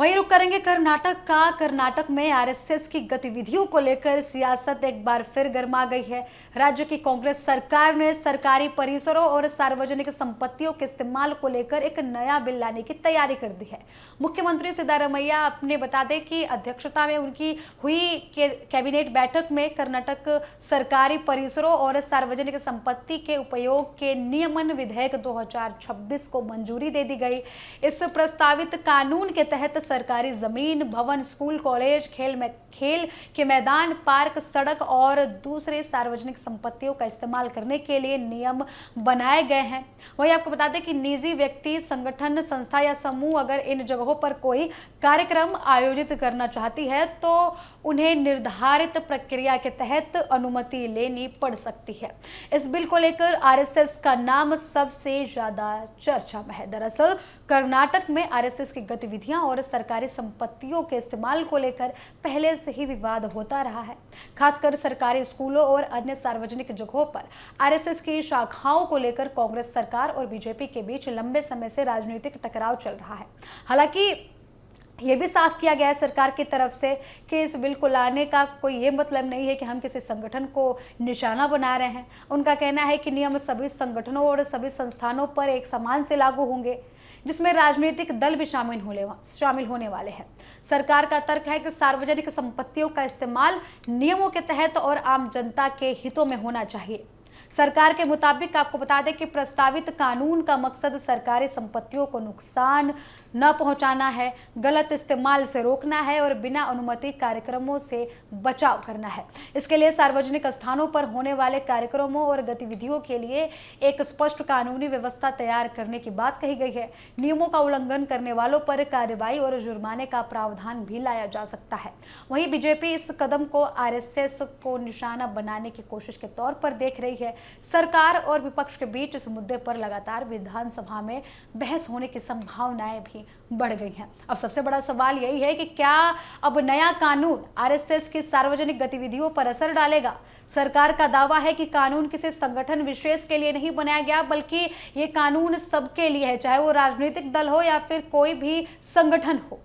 वहीं रुक करेंगे कर्नाटक का। कर्नाटक में आरएसएस की गतिविधियों को लेकर सियासत एक बार फिर गर्मा गई है। राज्य की कांग्रेस सरकार ने सरकारी परिसरों और सार्वजनिक संपत्तियों के इस्तेमाल को लेकर एक नया बिल लाने की तैयारी कर दी है। मुख्यमंत्री सिद्धारमैया अपने बता दें कि अध्यक्षता में उनकी हुई कैबिनेट बैठक में कर्नाटक सरकारी परिसरों और सार्वजनिक संपत्ति के उपयोग के नियमन विधेयक 2026 को मंजूरी दे दी गई। इस प्रस्तावित कानून के तहत सरकारी जमीन, भवन, स्कूल, कॉलेज, खेल के मैदान, पार्क, सड़क और दूसरे सार्वजनिक संपत्तियों का इस्तेमाल करने के लिए नियम बनाए गए हैं। वहीं आपको बता दें कि निजी व्यक्ति, संगठन, संस्था या समूह अगर इन जगहों पर कोई कार्यक्रम आयोजित करना चाहती है तो उन्हें निर्धारित प्रक्रिया के तहत अनुमति लेनी पड़ सकती है। इस बिल को लेकर आरएसएस का नाम सबसे ज्यादा चर्चा में है। दरअसल कर्नाटक में आरएसएस की गतिविधियां और सरकारी संपत्तियों के इस्तेमाल को लेकर पहले से ही विवाद होता रहा है। खासकर सरकारी स्कूलों और अन्य सार्वजनिक जगहों पर आरएसएस की शाखाओं को लेकर कांग्रेस सरकार और बीजेपी के बीच लंबे समय से राजनीतिक टकराव चल रहा है। हालांकि ये भी साफ किया गया है सरकार की तरफ से कि इस बिल को लाने का कोई ये मतलब नहीं है कि हम किसी संगठन को निशाना बना रहे हैं। उनका कहना है कि नियम सभी संगठनों और सभी संस्थानों पर एक समान से लागू होंगे, जिसमें राजनीतिक दल भी शामिल होने वाले हैं। सरकार का तर्क है कि सार्वजनिक संपत्तियों का इस्तेमाल नियमों के तहत और आम जनता के हितों में होना चाहिए। सरकार के मुताबिक आपको बता दें कि प्रस्तावित कानून का मकसद सरकारी संपत्तियों को नुकसान न पहुंचाना है, गलत इस्तेमाल से रोकना है और बिना अनुमति कार्यक्रमों से बचाव करना है। इसके लिए सार्वजनिक स्थानों पर होने वाले कार्यक्रमों और गतिविधियों के लिए एक स्पष्ट कानूनी व्यवस्था तैयार करने की बात कही गई है। नियमों का उल्लंघन करने वालों पर कार्रवाई और जुर्माने का प्रावधान भी लाया जा सकता है। वहीं बीजेपी इस कदम को आरएसएस को निशाना बनाने की कोशिश के तौर पर देख रही है। सरकार और विपक्ष के बीच इस मुद्दे पर लगातार विधानसभा में बहस होने की संभावनाएं भी बढ़ गई हैं। अब सबसे बड़ा सवाल यही है कि क्या अब नया कानून आरएसएस की सार्वजनिक गतिविधियों पर असर डालेगा? सरकार का दावा है कि कानून किसी संगठन विशेष के लिए नहीं बनाया गया, बल्कि ये कानून सबके लिए है, चाहे वो राजनीतिक दल हो या फिर कोई भी संगठन हो।